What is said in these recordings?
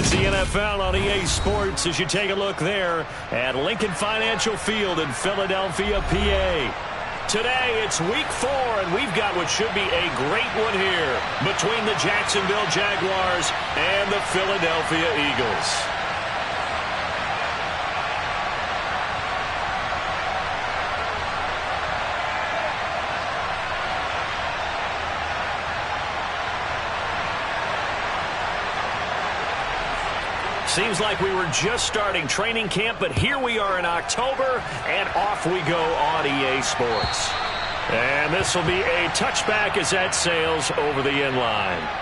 It's the NFL on EA Sports as you take a look there at Lincoln Financial Field in Philadelphia, PA. Today, it's week 4, and we've got what should be a great one here between the Jacksonville Jaguars and the Philadelphia Eagles. Seems like we were just starting training camp, but here we are in October, and off we go on EA Sports. And this will be a touchback as that sails over the end line.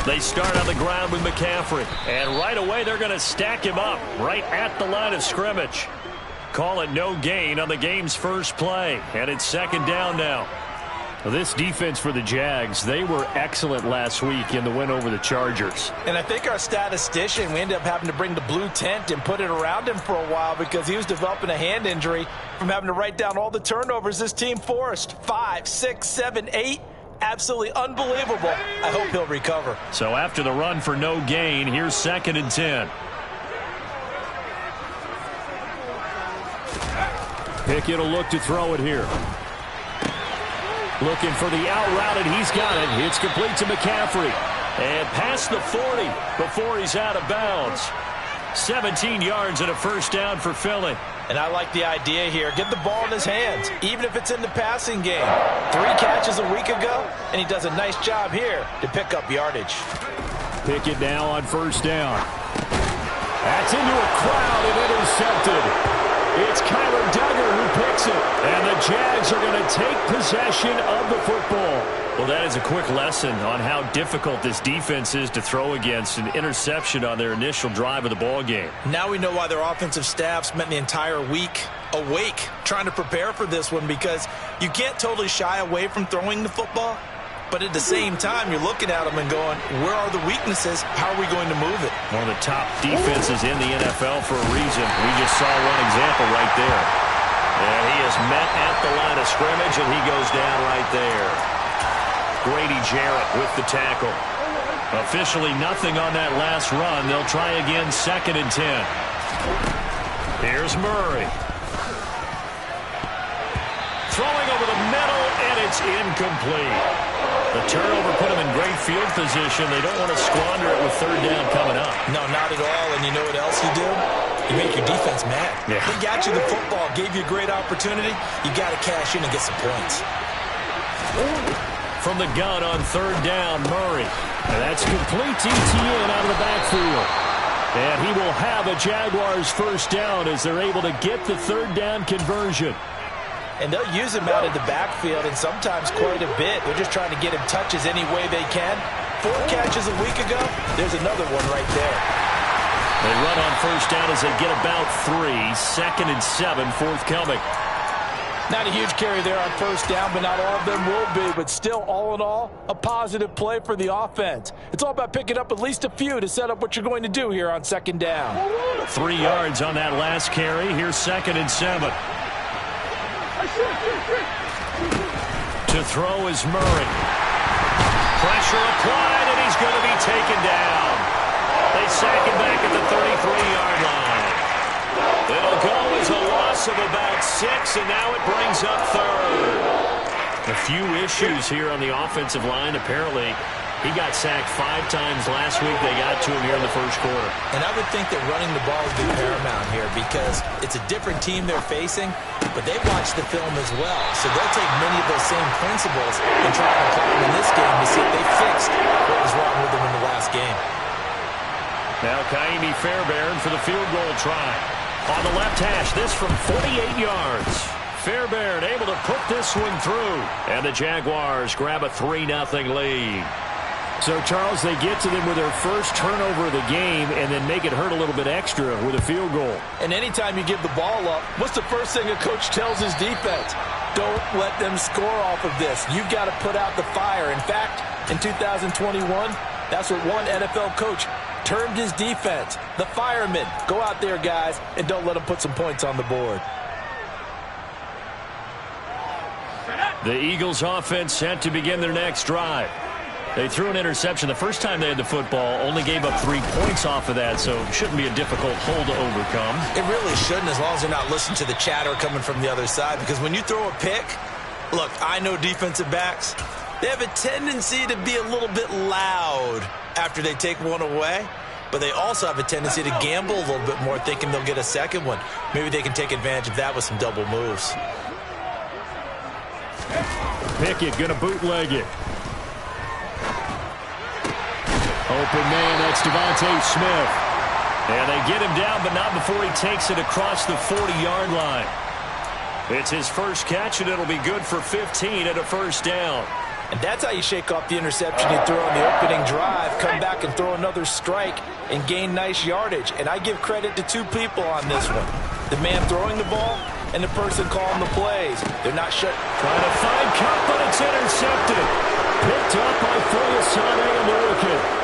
They start on the ground with McCaffrey, and right away they're going to stack him up right at the line of scrimmage. Call it no gain on the game's first play, and it's second down now. Well, this defense for the Jags, they were excellent last week in the win over the Chargers. And I think our statistician, we ended up having to bring the blue tent and put it around him for a while because he was developing a hand injury from having to write down all the turnovers this team forced. 5, 6, 7, 8. Absolutely unbelievable. I hope he'll recover. So after the run for no gain, here's second and 10. Pickett will look to throw it here. Looking for the out route, and he's got it. It's complete to McCaffrey. And past the 40 before he's out of bounds. 17 yards and a first down for Philly. And I like the idea here. Get the ball in his hands, even if it's in the passing game. 3 catches a week ago, and he does a nice job here to pick up yardage. Pickett now on first down. That's into a crowd and intercepted. It's Kyler Duggar who picks it. And the Jags are going to take possession of the football. Well, that is a quick lesson on how difficult this defense is to throw against an interception on their initial drive of the ball game. Now we know why their offensive staff spent the entire week awake trying to prepare for this one, because you can't totally shy away from throwing the football, but at the same time you're looking at them and going, where are the weaknesses? How are we going to move it? One of the top defenses in the NFL for a reason. We just saw one example right there. And he is met at the line of scrimmage, and he goes down right there. Grady Jarrett with the tackle. Officially nothing on that last run. They'll try again, second and 10. Here's Murray. Throwing over the middle, and it's incomplete. The turnover put them in great field position. They don't want to squander it with third down coming up. No, not at all. And you know what else you do? You make your defense mad. Yeah. They got you the football, gave you a great opportunity. You got to cash in and get some points. From the gun on third down, Murray. And that's complete to Etienne out of the backfield. And he will have a Jaguars first down as they're able to get the third down conversion. And they'll use him out in the backfield, and sometimes quite a bit. They're just trying to get him touches any way they can. 4 catches a week ago, there's another one right there. They run on first down as they get about 3. Second and 7, forthcoming. Not a huge carry there on first down, but not all of them will be. But still, all in all, a positive play for the offense. It's all about picking up at least a few to set up what you're going to do here on second down. 3 yards on that last carry. Here's second and 7. To throw is Murray. Pressure applied, and he's going to be taken down. They sack him back at the 33-yard line. It'll go as a loss of about 6, and now it brings up third. A few issues here on the offensive line. Apparently, he got sacked 5 times last week. They got to him here in the first quarter. And I would think that running the ball would be paramount here because it's a different team they're facing, but they watch the film as well. So they'll take many of those same principles and try to apply them in this game to see if they fixed what was wrong with them in the last game. Now Kaimi Fairbairn for the field goal try. On the left hash, this from 48 yards. Fairbairn able to put this one through. And the Jaguars grab a 3-0 lead. So, Charles, they get to them with their first turnover of the game and then make it hurt a little bit extra with a field goal. And anytime you give the ball up, what's the first thing a coach tells his defense? Don't let them score off of this. You've got to put out the fire. In fact, in 2021, that's what one NFL coach termed his defense. The firemen. Go out there, guys, and don't let them put some points on the board. The Eagles offense set to begin their next drive. They threw an interception the first time they had the football, only gave up 3 points off of that, so it shouldn't be a difficult hole to overcome. It really shouldn't, as long as they're not listening to the chatter coming from the other side, because when you throw a pick, look, I know defensive backs, they have a tendency to be a little bit loud after they take one away, but they also have a tendency to gamble a little bit more, thinking they'll get a second one. Maybe they can take advantage of that with some double moves. Pickett going to bootleg it. Open man, that's Devontae Smith. And they get him down, but not before he takes it across the 40-yard line. It's his first catch, and it'll be good for 15 at a first down. And that's how you shake off the interception you threw on the opening drive, come back and throw another strike and gain nice yardage. And I give credit to 2 people on this one. The man throwing the ball and the person calling the plays. They're not shut. Trying to find Cup, but it's intercepted. Picked up by Foyesade and Lurican.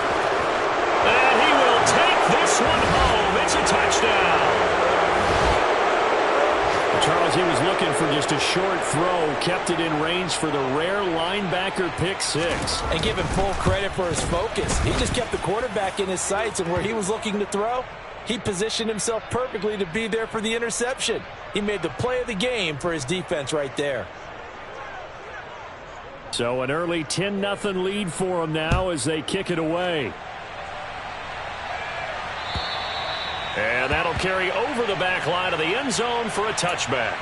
And he will take this one home. It's a touchdown. Charles, he was looking for just a short throw, kept it in range for the rare linebacker pick 6. And give him full credit for his focus. He just kept the quarterback in his sights, and where he was looking to throw, he positioned himself perfectly to be there for the interception. He made the play of the game for his defense right there. So an early 10-0 lead for them now as they kick it away. And that'll carry over the back line of the end zone for a touchback.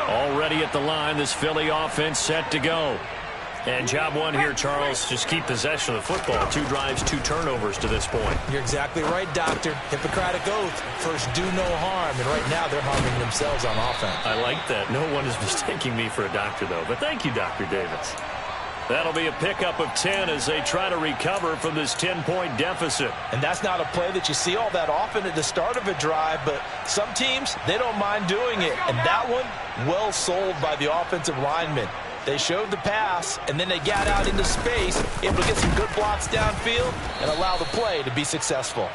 Already at the line, this Philly offense set to go. And job one here, Charles, just keep possession of the football. 2 drives, 2 turnovers to this point. You're exactly right, Doctor. Hippocratic oath. First, do no harm. And right now, they're harming themselves on offense. I like that. No one is mistaking me for a doctor, though. But thank you, Dr. Davis. That'll be a pickup of 10 as they try to recover from this 10-point deficit. And that's not a play that you see all that often at the start of a drive, but some teams, they don't mind doing it. And that one, well sold by the offensive lineman. They showed the pass, and then they got out into space, able to get some good blocks downfield and allow the play to be successful.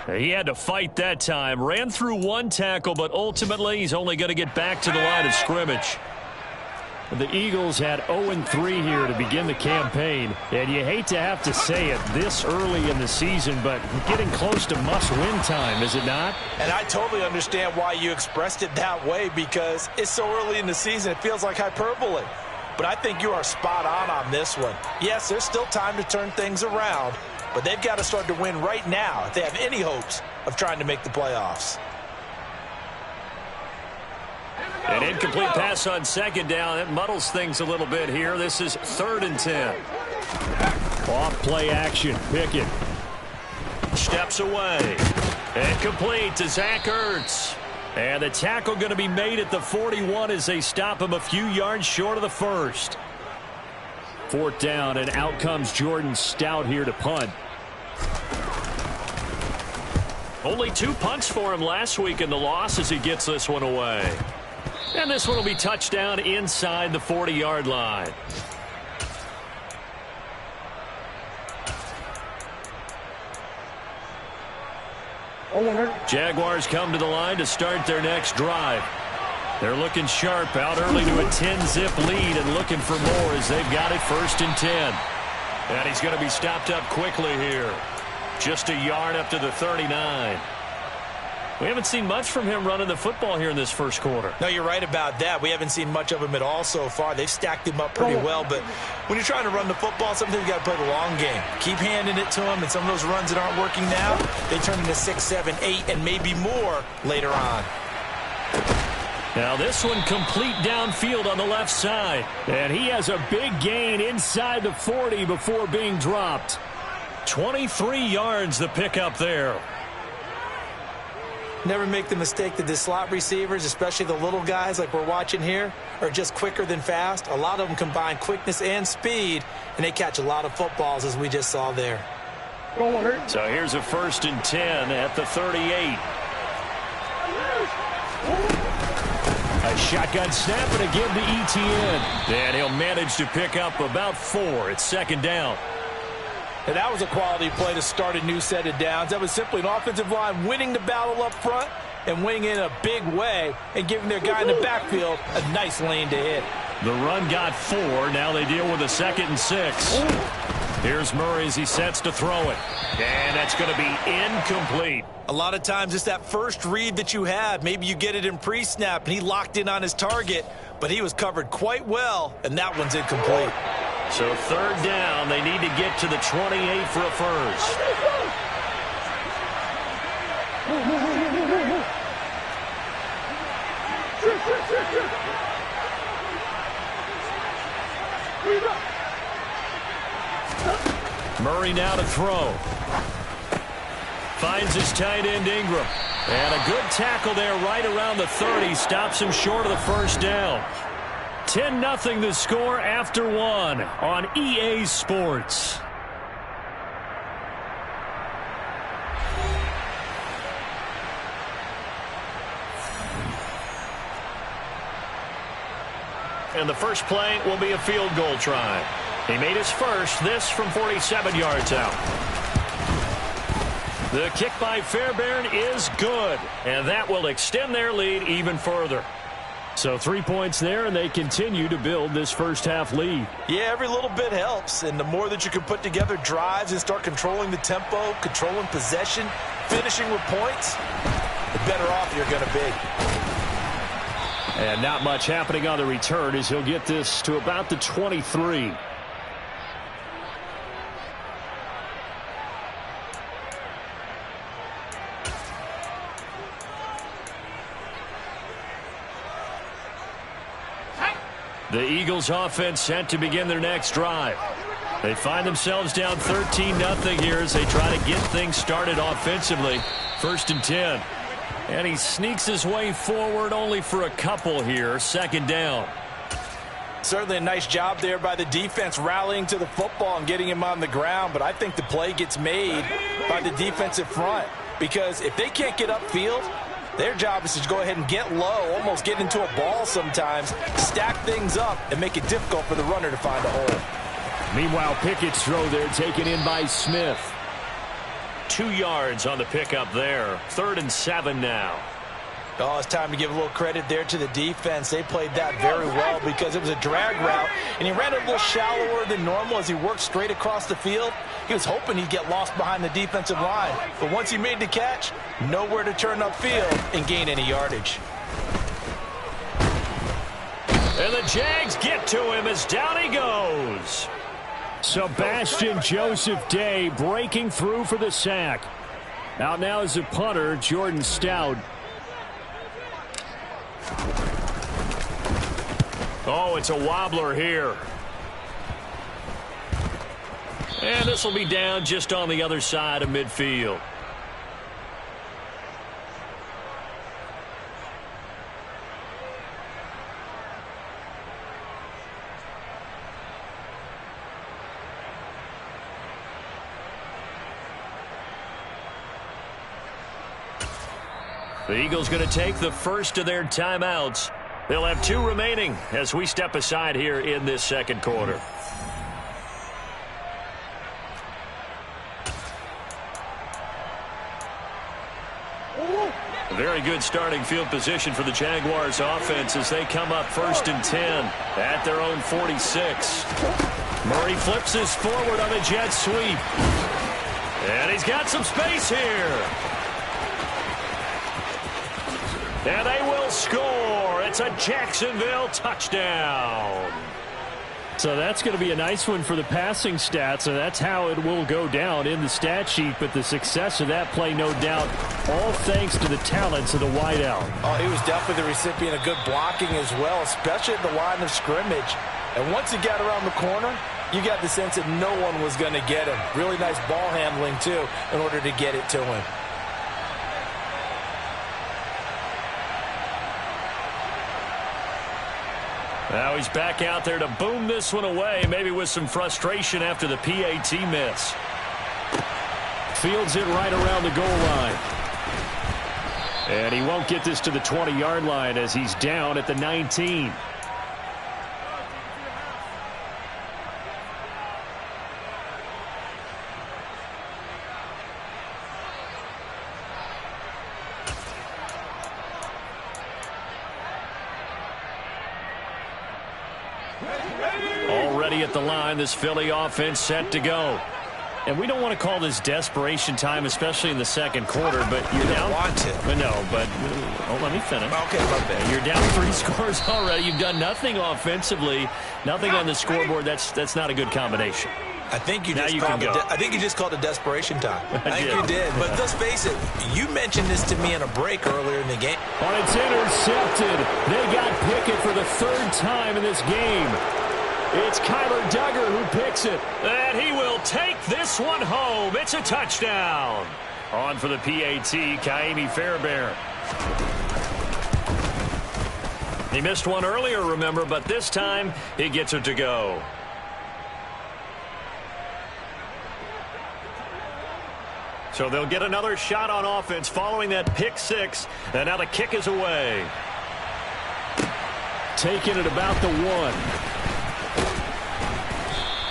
He had to fight that time. Ran through 1 tackle, but ultimately he's only going to get back to the line of scrimmage. The Eagles had 0-3 here to begin the campaign, and you hate to have to say it this early in the season, but getting close to must-win time, is it not? And I totally understand why you expressed it that way, because it's so early in the season it feels like hyperbole. But I think you are spot on this one. Yes, there's still time to turn things around, but they've got to start to win right now if they have any hopes of trying to make the playoffs. An incomplete pass on second down. It muddles things a little bit here. This is 3rd and 10. Off play action. Pickett steps away. And complete to Zach Ertz. And the tackle going to be made at the 41 as they stop him a few yards short of the first. 4th down, and out comes Jordan Stout here to punt. Only 2 punts for him last week in the loss as he gets this one away. And this one will be touchdown inside the 40-yard line. Jaguars come to the line to start their next drive. They're looking sharp, out early to a 10-zip lead and looking for more as they've got it 1st and 10. And he's going to be stopped up quickly here. Just a yard up to the 39. We haven't seen much from him running the football here in this first quarter. No, you're right about that. We haven't seen much of him at all so far. They've stacked him up pretty well, but when you're trying to run the football, sometimes you got to play the long game. Keep handing it to him, and some of those runs that aren't working now, they turn into 6, 7, 8, and maybe more later on. Now this one complete downfield on the left side, and he has a big gain inside the 40 before being dropped. 23 yards the pickup there. Never make the mistake that the slot receivers, especially the little guys like we're watching here, are just quicker than fast. A lot of them combine quickness and speed, and they catch a lot of footballs, as we just saw there. So here's a 1st and 10 at the 38. A shotgun snap and a give to ETN. And he'll manage to pick up about 4. It's 2nd down. And that was a quality play to start a new set of downs. That was simply an offensive line winning the battle up front and winning in a big way and giving their guy in the backfield a nice lane to hit. The run got 4. Now they deal with a 2nd and 6. Here's Murray as he sets to throw it. And that's going to be incomplete. A lot of times it's that first read that you have. Maybe you get it in pre-snap and he locked in on his target, but he was covered quite well, and that one's incomplete. So 3rd down, they need to get to the 28 for a first. Murray now to throw. Finds his tight end Ingram. And a good tackle there right around the 30. Stops him short of the 1st down. 10-0 the score after 1 on EA Sports. And the first play will be a field goal try. He made his first, this from 47 yards out. The kick by Fairbairn is good, and that will extend their lead even further. So 3 points there, and they continue to build this first half lead. Yeah, every little bit helps, and the more that you can put together drives and start controlling the tempo, controlling possession, finishing with points, the better off you're going to be. And not much happening on the return as he'll get this to about the 23. The Eagles offense set to begin their next drive. They find themselves down 13-0 here as they try to get things started offensively. 1st and 10. And he sneaks his way forward only for a couple here. 2nd down. Certainly a nice job there by the defense rallying to the football and getting him on the ground. But I think the play gets made by the defensive front. Because if they can't get upfield, their job is to go ahead and get low, almost get into a ball sometimes, stack things up, and make it difficult for the runner to find a hole. Meanwhile, Pickett's throw there taken in by Smith. 2 yards on the pickup there. 3rd and 7 now. Oh, it's time to give a little credit there to the defense. They played that very well because it was a drag route, and he ran it a little shallower than normal as he worked straight across the field. He was hoping he'd get lost behind the defensive line, but once he made the catch, nowhere to turn upfield and gain any yardage. And the Jags get to him as down he goes. Sebastian Joseph Day breaking through for the sack. Out now is the punter, Jordan Stout. Oh, it's a wobbler here. And this will be down just on the other side of midfield. The Eagles going to take the first of their timeouts. They'll have 2 remaining as we step aside here in this 2nd quarter. Very good starting field position for the Jaguars offense as they come up 1st and 10 at their own 46. Murray flips this forward on a jet sweep. And he's got some space here. And they will score. It's a Jacksonville touchdown. So that's going to be a nice one for the passing stats, and that's how it will go down in the stat sheet. But the success of that play, no doubt, all thanks to the talents of the wideout. Oh, he was definitely the recipient of good blocking as well, especially at the line of scrimmage. And once he got around the corner, you got the sense that no one was going to get him. Really nice ball handling, too, in order to get it to him. Now he's back out there to boom this one away, maybe with some frustration after the PAT miss. Fields it right around the goal line. And he won't get this to the 20-yard line as he's down at the 19. Already at the line, this Philly offense set to go. And we don't want to call this desperation time, especially in the second quarter, but you're down. Want to. No, but let me finish. Okay, my bad. You're down 3 scores already. You've done nothing offensively, nothing on the scoreboard. That's not a good combination. I think you just called it desperation time. I think you did. But let's face it, you mentioned this to me in a break earlier in the game. Oh, it's intercepted. They got Pickett for the 3rd time in this game. It's Kyler Duggar who picks it. And he will take this one home. It's a touchdown. On for the PAT, Kaimi Fairbairn. He missed one earlier, remember, but this time he gets it to go. So they'll get another shot on offense following that pick 6. And now the kick is away. Taking it about the 1.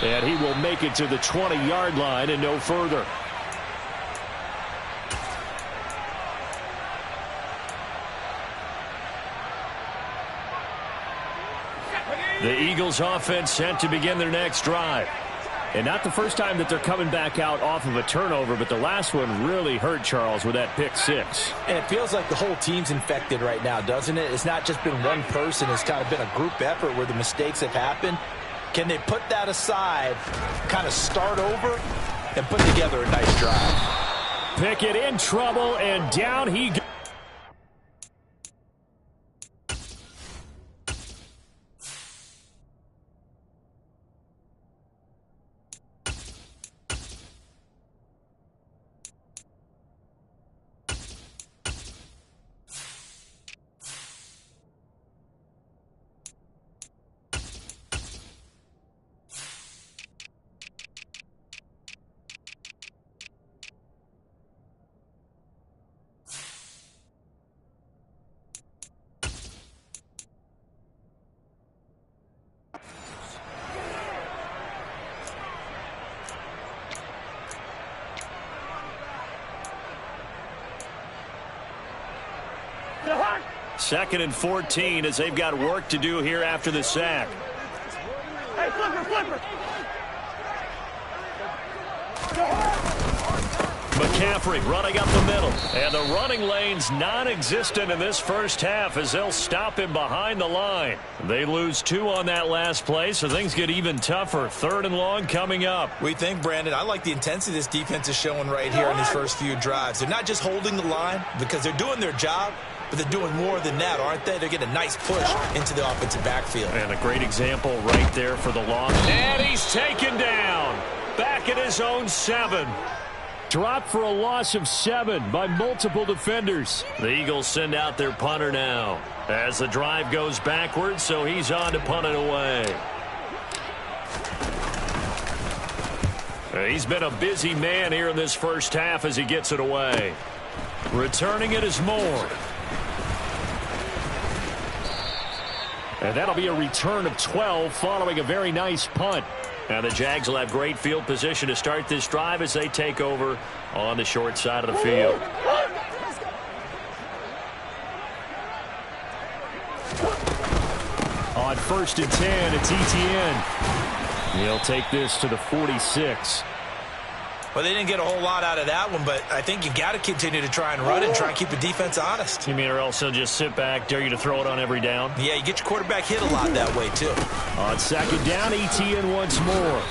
And he will make it to the 20-yard line and no further. The Eagles offense set to begin their next drive. And not the first time that they're coming back out off of a turnover, but the last one really hurt Charles with that pick 6. And it feels like the whole team's infected right now, doesn't it? It's not just been one person. It's kind of been a group effort where the mistakes have happened. Can they put that aside, kind of start over, and put together a nice drive? Pickett in trouble, and down he goes. Second and 14 as they've got work to do here after the sack. Hey, flipper. McCaffrey running up the middle. And the running lane's non-existent in this first half as they'll stop him behind the line. They lose 2 on that last play, so things get even tougher. 3rd and long coming up. We think, Brandon, I like the intensity this defense is showing right here in these first few drives. They're not just holding the line because they're doing their job, but they're doing more than that, aren't they? They're getting a nice push into the offensive backfield. And a great example right there for the long. And he's taken down. Back at his own 7. Dropped for a loss of 7 by multiple defenders. The Eagles send out their punter now as the drive goes backwards, so he's on to punt it away. He's been a busy man here in this first half as he gets it away. Returning it is Moore. And that'll be a return of 12 following a very nice punt. And the Jags will have great field position to start this drive as they take over on the short side of the field. On 1st and 10, it's ETN. He'll take this to the 46. Well, they didn't get a whole lot out of that one, but I think you got to continue to try and run it and try and keep the defense honest. You mean or else they'll just sit back, dare you to throw it on every down? Yeah, you get your quarterback hit a lot that way, too. On 2nd down, ETN once more.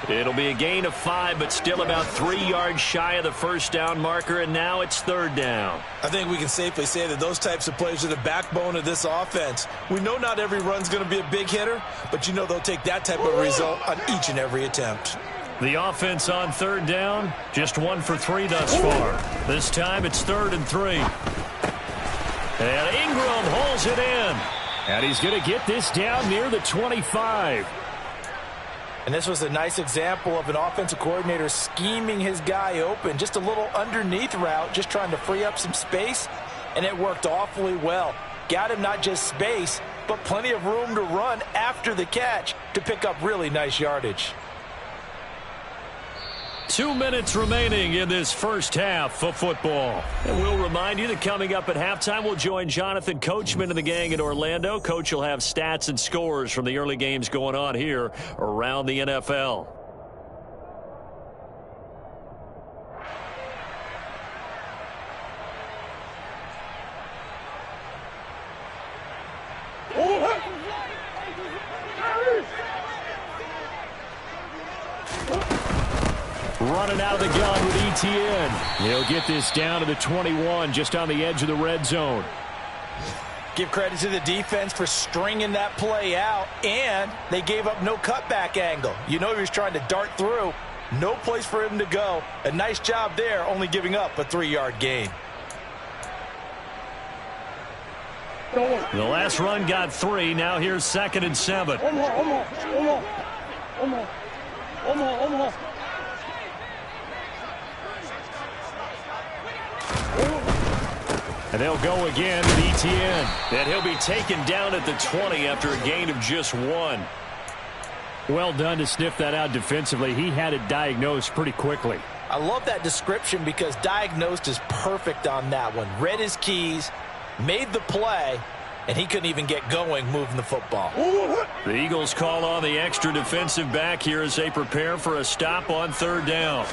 It'll be a gain of 5, but still about 3 yards shy of the first down marker, and now it's 3rd down. I think we can safely say that those types of plays are the backbone of this offense. We know not every run's going to be a big hitter, but you know they'll take that type of result on each and every attempt. The offense on 3rd down, just 1 for 3 thus far. This time it's 3rd and 3. And Ingram holds it in. And he's going to get this down near the 25. And this was a nice example of an offensive coordinator scheming his guy open. Just a little underneath route, just trying to free up some space, and it worked awfully well. Got him not just space, but plenty of room to run after the catch to pick up really nice yardage. 2 minutes remaining in this first half of football. And we'll remind you that coming up at halftime, we'll join Jonathan Coachman and the gang in Orlando. Coach will have stats and scores from the early games going on here around the NFL. Running out of the gun with ETN. He'll get this down to the 21, just on the edge of the red zone. Give credit to the defense for stringing that play out, and they gave up no cutback angle. You know he was trying to dart through. No place for him to go. A nice job there, only giving up a 3-yard gain. The last run got 3. Now here's 2nd and 7. And they'll go again with ETN. And he'll be taken down at the 20 after a gain of just 1. Well done to sniff that out defensively. He had it diagnosed pretty quickly. I love that description because diagnosed is perfect on that one. Read his keys, made the play, and he couldn't even get going moving the football. The Eagles call on the extra defensive back here as they prepare for a stop on 3rd down.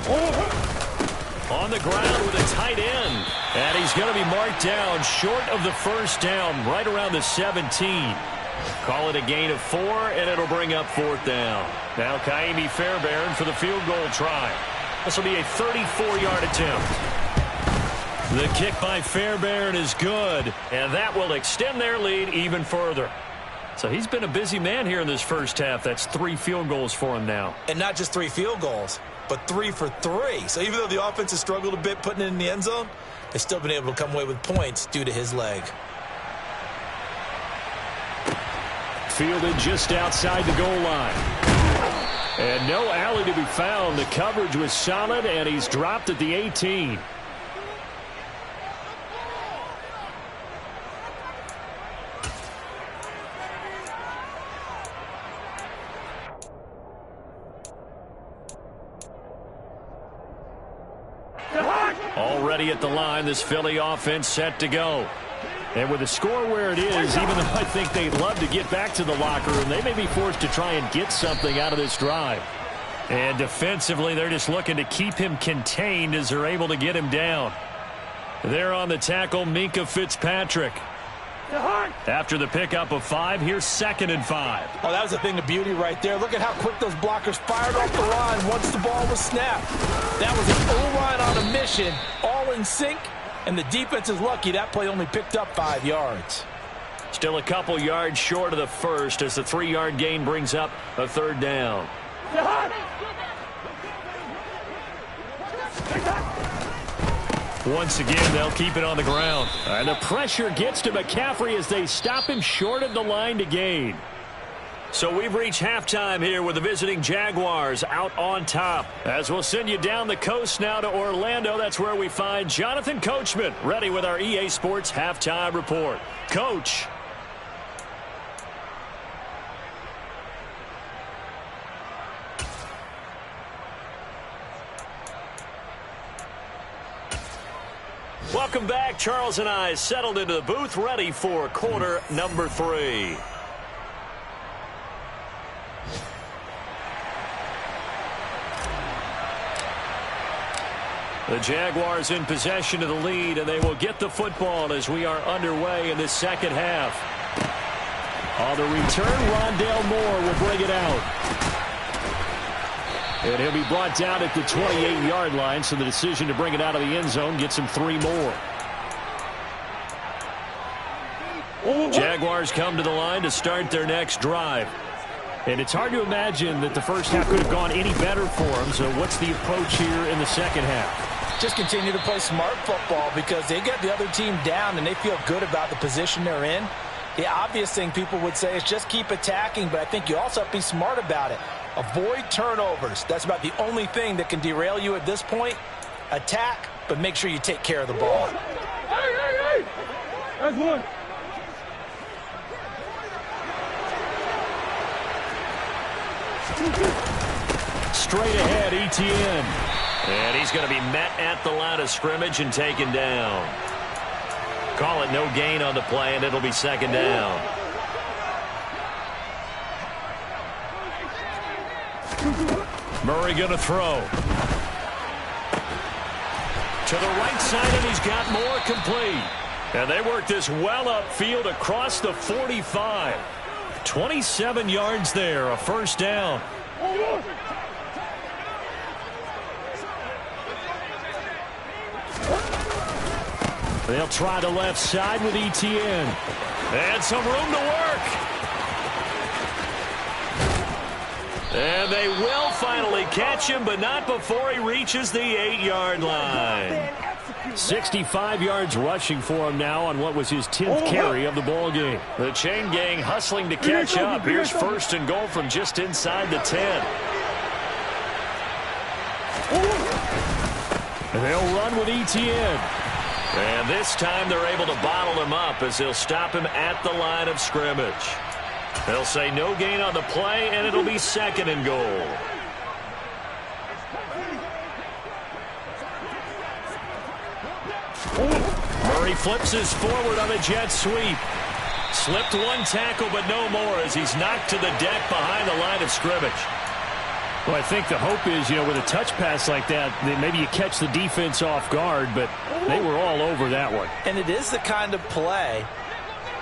On the ground with a tight end. And he's going to be marked down short of the 1st down, right around the 17. Call it a gain of 4, and it'll bring up 4th down. Now Kaimi Fairbairn for the field goal try. This will be a 34-yard attempt. The kick by Fairbairn is good, and that will extend their lead even further. So he's been a busy man here in this first half. That's 3 field goals for him now. And not just 3 field goals, but 3 for 3. So even though the offense has struggled a bit putting it in the end zone, they've still been able to come away with points due to his leg. Fielded just outside the goal line. And no alley to be found. The coverage was solid, and he's dropped at the 18. Already at the line, this Philly offense set to go. And with the score where it is, even though I think they'd love to get back to the locker room, they may be forced to try and get something out of this drive. And defensively, they're just looking to keep him contained as they're able to get him down. There on the tackle, Minkah Fitzpatrick. After the pickup of 5, here's 2nd and 5. Oh, that was a thing of beauty right there. Look at how quick those blockers fired off the line once the ball was snapped. That was an O-line on a mission, all in sync, and the defense is lucky that play only picked up 5 yards. Still a couple yards short of the first as the 3-yard gain brings up a 3rd down. Once again, they'll keep it on the ground. And the pressure gets to McCaffrey as they stop him short of the line to gain. So we've reached halftime here with the visiting Jaguars out on top. As we'll send you down the coast now to Orlando, that's where we find Jonathan Coachman ready with our EA Sports Halftime Report. Coach. Welcome back. Charles and I settled into the booth ready for quarter number 3. The Jaguars in possession of the lead, and they will get the football as we are underway in the second half. On the return, Rondale Moore will bring it out. And he'll be brought down at the 28-yard line, so the decision to bring it out of the end zone gets him 3 more. Jaguars come to the line to start their next drive. And it's hard to imagine that the first half could have gone any better for them, so what's the approach here in the second half? Just continue to play smart football because they got the other team down and they feel good about the position they're in. The obvious thing people would say is just keep attacking, but I think you also have to be smart about it. Avoid turnovers. That's about the only thing that can derail you at this point. Attack, but make sure you take care of the ball. Hey! That's one. Straight ahead, ETN. And he's going to be met at the line of scrimmage and taken down. Call it no gain on the play, and it'll be second down. Murray going to throw. To the right side, and he's got more complete. And they work this well upfield across the 45. 27 yards there, a first down. They'll try the left side with ETN. And some room to work. And they will finally catch him, but not before he reaches the 8-yard line. 65 yards rushing for him now on what was his 10th carry of the ball game. The chain gang hustling to catch up. Here's first and goal from just inside the 10. And they'll run with ETN. And this time they're able to bottle him up as they'll stop him at the line of scrimmage. They'll say no gain on the play, and it'll be second and goal. Murray flips his forward on a jet sweep. Slipped one tackle, but no more as he's knocked to the deck behind the line of scrimmage. Well, I think the hope is, with a touch pass like that, maybe you catch the defense off guard, but they were all over that one. And it is the kind of play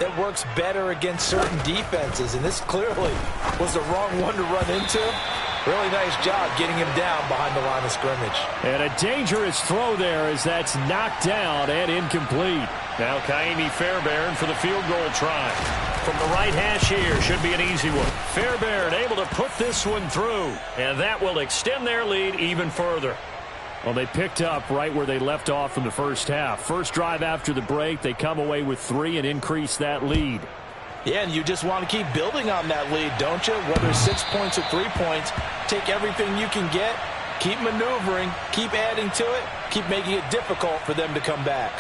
that works better against certain defenses, and this clearly was the wrong one to run into. Really nice job getting him down behind the line of scrimmage. And a dangerous throw there as that's knocked down and incomplete. Now Kaimi Fairbairn for the field goal try. From the right hash here, should be an easy one. Fairbairn able to put this one through, and that will extend their lead even further. Well, they picked up right where they left off in the first half. First drive after the break, they come away with 3 and increase that lead. Yeah, and you just want to keep building on that lead, don't you? Whether 6 points or 3 points, take everything you can get, keep maneuvering, keep adding to it, keep making it difficult for them to come back.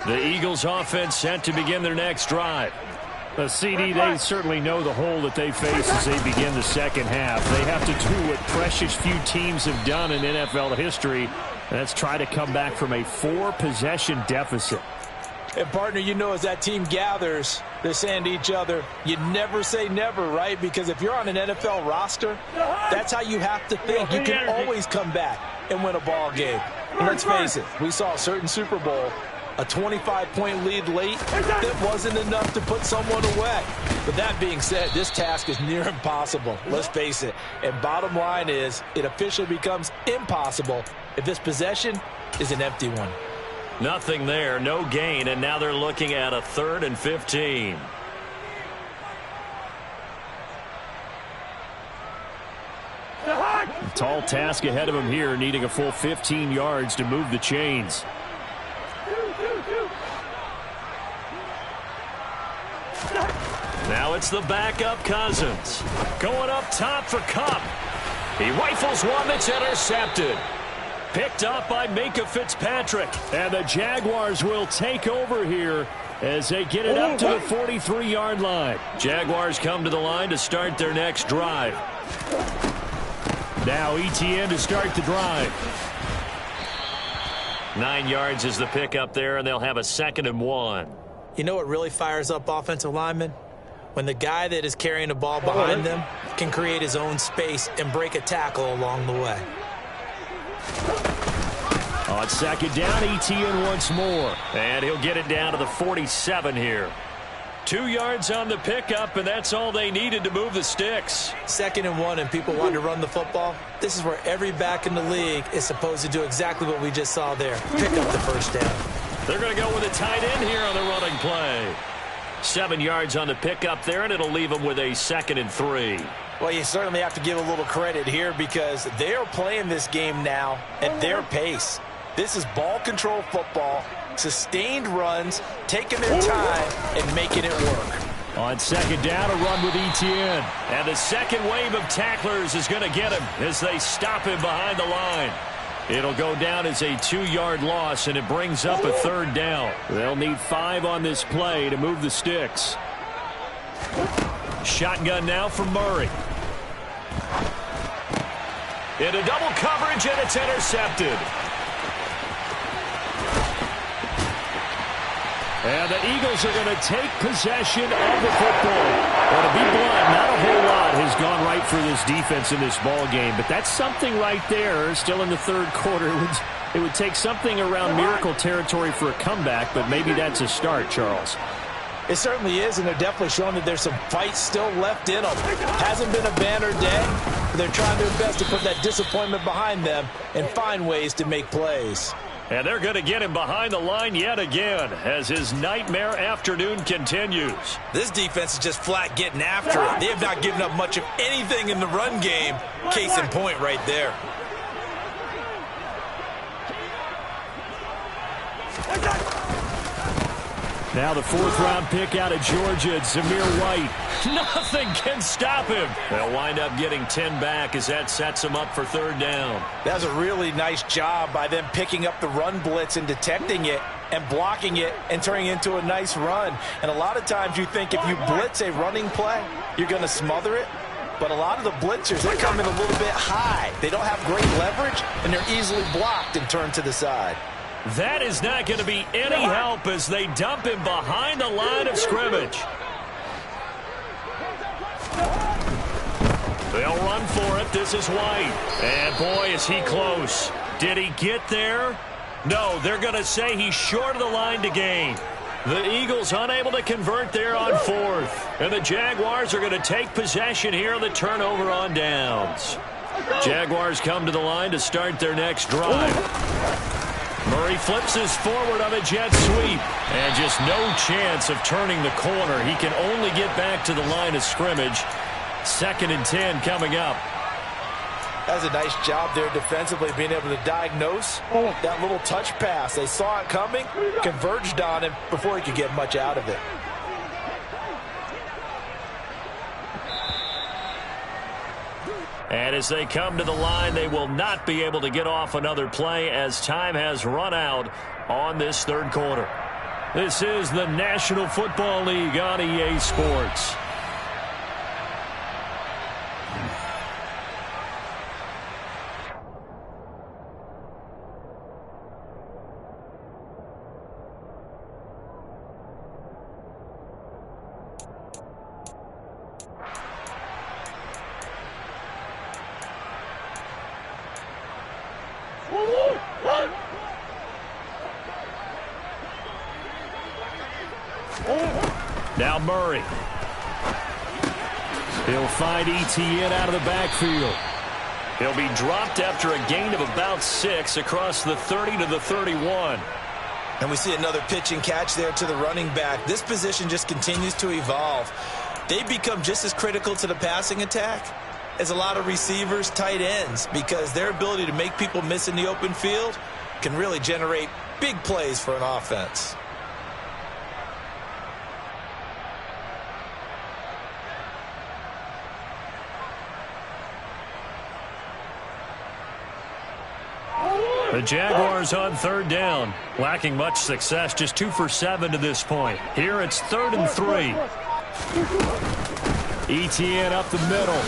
The Eagles offense set to begin their next drive. The CD, they certainly know the hole that they face as they begin the second half. They have to do what precious few teams have done in NFL history. And that's try to come back from a 4-possession deficit. And, partner, as that team gathers, they're saying to each other, you never say never, right? Because if you're on an NFL roster, that's how you have to think. You can always come back and win a ball game. And let's face it, we saw a certain Super Bowl, a 25-point lead late, that wasn't enough to put someone away. But that being said, this task is near impossible. Let's face it. And bottom line is, it officially becomes impossible if this possession is an empty one. Nothing there, no gain, and now they're looking at a 3rd and 15. A tall task ahead of him here, needing a full 15 yards to move the chains. Now it's the backup Cousins. Going up top for Kupp. He rifles one that's intercepted. Picked up by Minka Fitzpatrick. And the Jaguars will take over here as they get it up to the 43-yard line. Jaguars come to the line to start their next drive. Now ETN to start the drive. 9 yards is the pickup there, and they'll have a 2nd and 1. You know what really fires up offensive linemen? When the guy that is carrying the ball behind them can create his own space and break a tackle along the way. On 2nd down, ETN once more. And he'll get it down to the 47 here. 2 yards on the pickup, and that's all they needed to move the sticks. 2nd and 1, and people want to run the football. This is where every back in the league is supposed to do exactly what we just saw there. Pick up the first down. They're going to go with a tight end here on the running play. 7 yards on the pickup there, and it'll leave them with a 2nd and 3. Well, you certainly have to give a little credit here because they are playing this game now at their pace. This is ball control football, sustained runs, taking their time and making it work. On second down, a run with Etienne. And the second wave of tacklers is going to get him as they stop him behind the line. It'll go down as a 2-yard loss, and it brings up a third down. They'll need 5 on this play to move the sticks. Shotgun now from Murray. Into double coverage, and it's intercepted. And the Eagles are going to take possession of the football. Well, to be blunt, not a whole lot has gone right for this defense in this ball game, but that's something right there. Still in the third quarter. It would take something around miracle territory for a comeback, but maybe that's a start, Charles. It certainly is, and they're definitely showing that there's some fight still left in them. Hasn't been a banner day, but they're trying their best to put that disappointment behind them and find ways to make plays. And they're going to get him behind the line yet again as his nightmare afternoon continues. This defense is just flat getting after it. They have not given up much of anything in the run game. Case in point right there. Now the 4th-round pick out of Georgia, Zamir White. Nothing can stop him. They'll wind up getting 10 back as that sets them up for third down. That was a really nice job by them picking up the run blitz and detecting it and blocking it and turning it into a nice run. And a lot of times you think if you blitz a running play, you're going to smother it. But a lot of the blitzers, they come in a little bit high. They don't have great leverage, and they're easily blocked and turned to the side. That is not going to be any help as they dump him behind the line of scrimmage. They'll run for it. This is White. And boy, is he close. Did he get there? No, they're going to say he's short of the line to gain. The Eagles unable to convert there on 4th. And the Jaguars are going to take possession here on the turnover on downs. Jaguars come to the line to start their next drive. Murray flips his forward on a jet sweep. And just no chance of turning the corner. He can only get back to the line of scrimmage. 2nd and 10 coming up. That's a nice job there defensively, being able to diagnose that little touch pass. They saw it coming, converged on him before he could get much out of it. And as they come to the line, they will not be able to get off another play as time has run out on this third quarter. This is the National Football League on EA Sports. Now Murray. He'll find Etienne out of the backfield. He'll be dropped after a gain of about 6 across the 30 to the 31. And we see another pitch and catch there to the running back. This position just continues to evolve. They become just as critical to the passing attack as a lot of receivers, tight ends, because their ability to make people miss in the open field can really generate big plays for an offense. The Jaguars on third down, lacking much success, just 2 for 7 to this point. Here it's 3rd and 3. Etienne up the middle.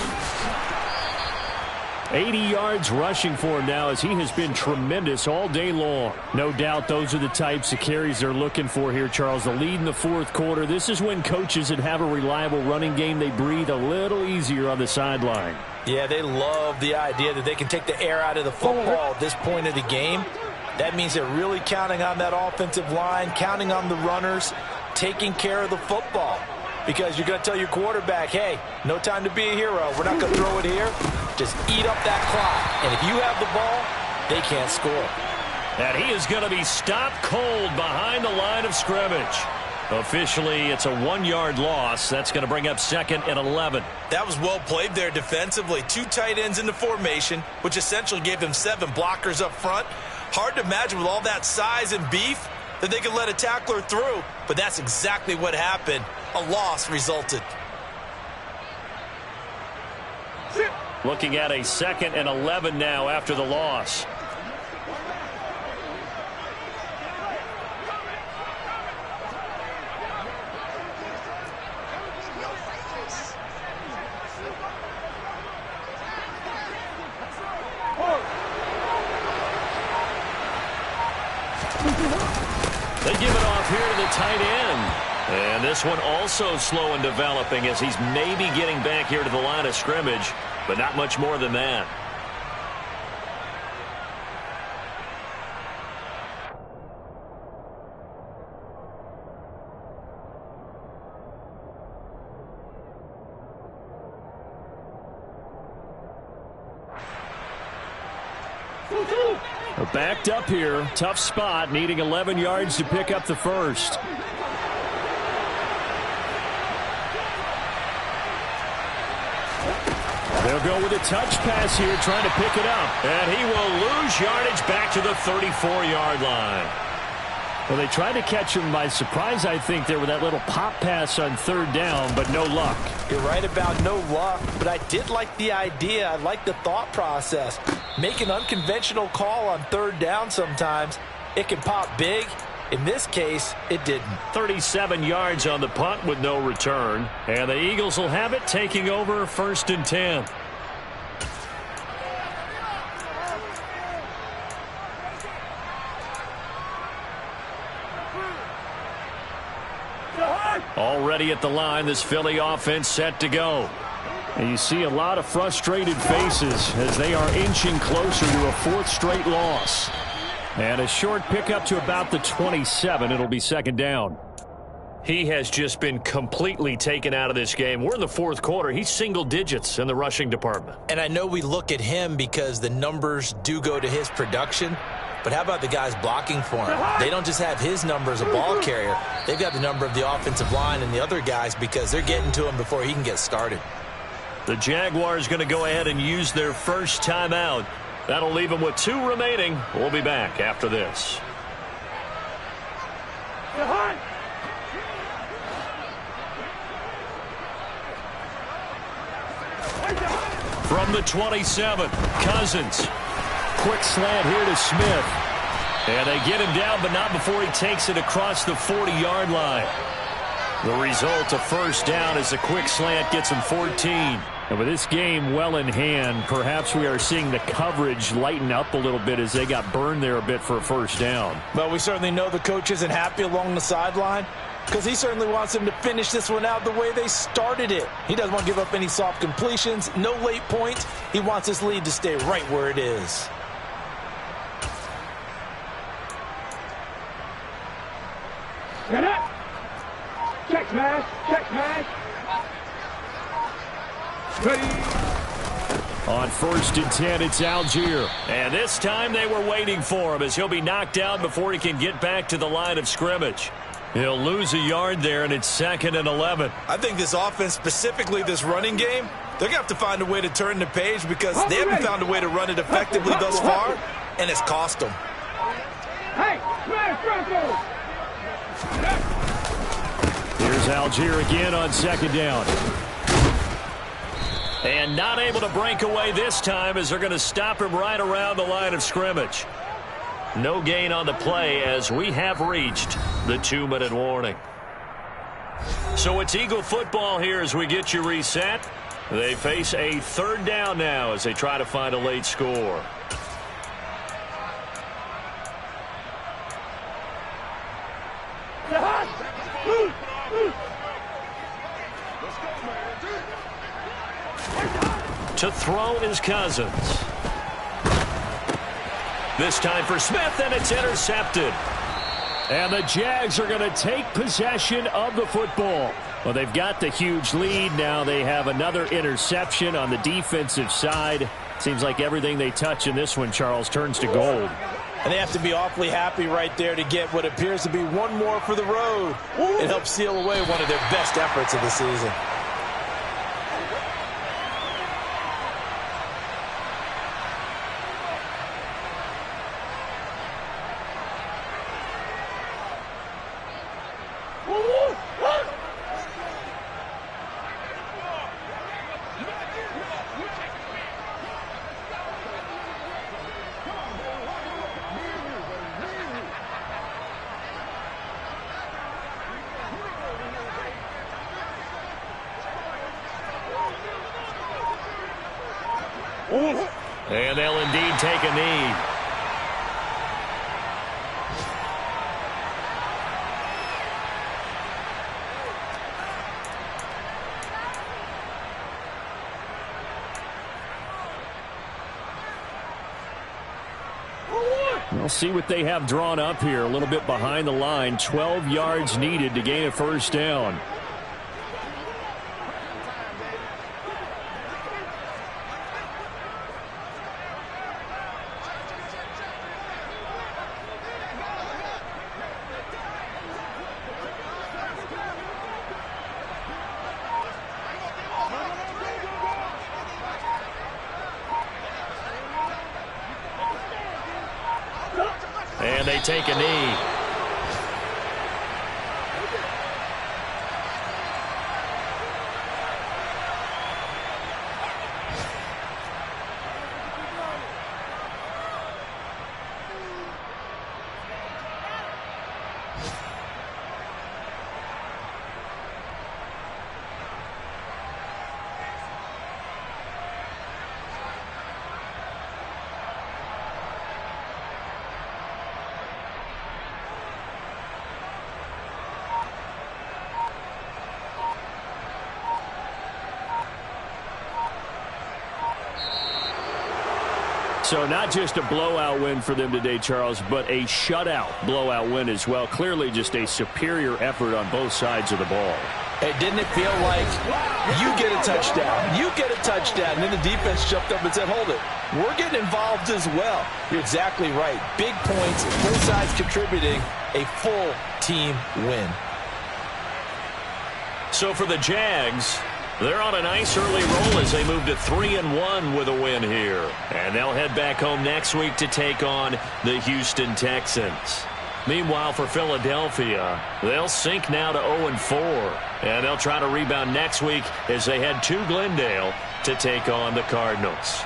80 yards rushing for him now as he has been tremendous all day long. No doubt those are the types of carries they're looking for here, Charles. The lead in the 4th quarter. This is when coaches that have a reliable running game, they breathe a little easier on the sideline. Yeah, they love the idea that they can take the air out of the football at this point of the game. That means they're really counting on that offensive line, counting on the runners, taking care of the football. Because you're going to tell your quarterback, hey, no time to be a hero. We're not going to throw it here. Just eat up that clock. And if you have the ball, they can't score. And he is going to be stopped cold behind the line of scrimmage. Officially, it's a 1-yard loss. That's going to bring up 2nd and 11. That was well played there defensively. 2 tight ends in the formation, which essentially gave them 7 blockers up front. Hard to imagine with all that size and beef that they could let a tackler through, but that's exactly what happened. A loss resulted. Looking at a 2nd and 11 now after the loss. They give it off here to the tight end. And this one also slow in developing as he's maybe getting back here to the line of scrimmage, but not much more than that. We're backed up here. Tough spot, needing 11 yards to pick up the first. They'll go with a touch pass here, trying to pick it up. And he will lose yardage back to the 34-yard line. Well, they tried to catch him by surprise, I think, there with that little pop pass on 3rd down, but no luck. You're right about no luck, but I did like the idea. I like the thought process. Make an unconventional call on 3rd down sometimes. It can pop big. In this case, it didn't. 37 yards on the punt with no return. And the Eagles will have it, taking over 1st and 10. Already at the line, this Philly offense set to go. And you see a lot of frustrated faces as they are inching closer to a 4th straight loss. And a short pickup to about the 27. It'll be 2nd down. He has just been completely taken out of this game. We're in the 4th quarter. He's single digits in the rushing department. And I know we look at him because the numbers do go to his production. But how about the guys blocking for him? They don't just have his number as a ball carrier. They've got the number of the offensive line and the other guys because they're getting to him before he can get started. The Jaguars going to go ahead and use their first timeout. That'll leave them with 2 remaining. We'll be back after this. From the 27, Cousins. Quick slant here to Smith. And they get him down, but not before he takes it across the 40-yard line. The result, a 1st down, as a quick slant gets him 14. And with this game well in hand, perhaps we are seeing the coverage lighten up a little bit as they got burned there a bit for a 1st down. But we certainly know the coach isn't happy along the sideline because he certainly wants them to finish this one out the way they started it. He doesn't want to give up any soft completions, no late points. He wants his lead to stay right where it is. Check smash, check smash. Ready. On 1st and 10, it's Algier. And this time they were waiting for him as he'll be knocked down before he can get back to the line of scrimmage. He'll lose a yard there, and it's 2nd and 11. I think this offense, specifically this running game, they're going to have to find a way to turn the page because they haven't found a way to run it effectively thus far, and it's cost them. Hey, smash, Bronco! Here's Algier again on 2nd down. And not able to break away this time as they're going to stop him right around the line of scrimmage. No gain on the play as we have reached the 2-minute warning. So it's Eagle football here as we get you reset. They face a 3rd down now as they try to find a late score. To throw is Cousins. This time for Smith, and it's intercepted. And the Jags are going to take possession of the football. Well, they've got the huge lead. Now they have another interception on the defensive side. Seems like everything they touch in this one, Charles, turns to gold. And they have to be awfully happy right there to get what appears to be one more for the road. It helps seal away one of their best efforts of the season. And they'll indeed take a knee. We'll see what they have drawn up here. A little bit behind the line. 12 yards needed to gain a first down. And they take a knee. So not just a blowout win for them today, Charles, but a shutout blowout win as well. Clearly just a superior effort on both sides of the ball. Hey, didn't it feel like you get a touchdown, you get a touchdown, and then the defense jumped up and said, hold it, we're getting involved as well. You're exactly right. Big points, both sides contributing, a full team win. So for the Jags, they're on a nice early roll as they move to 3-1 with a win here. And they'll head back home next week to take on the Houston Texans. Meanwhile, for Philadelphia, they'll sink now to 0-4. And they'll try to rebound next week as they head to Glendale to take on the Cardinals.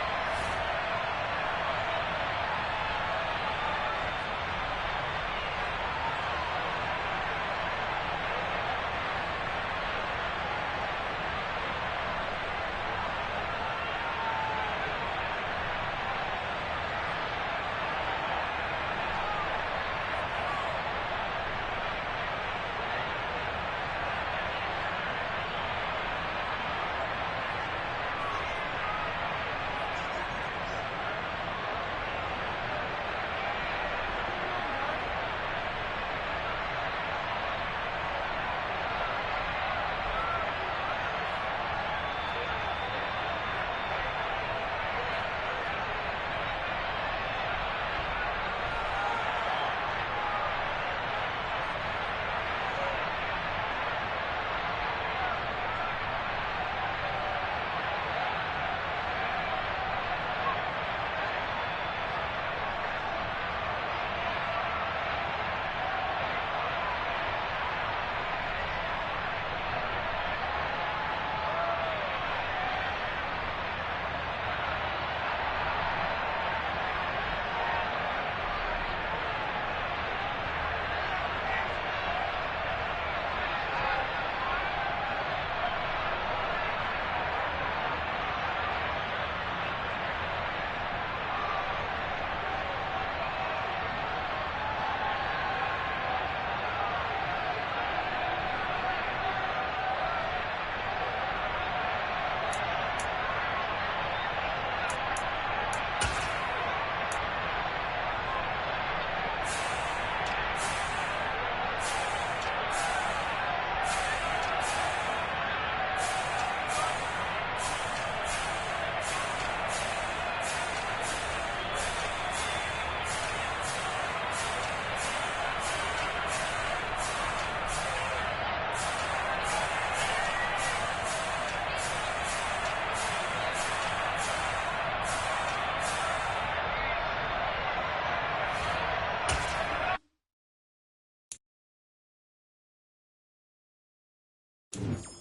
it.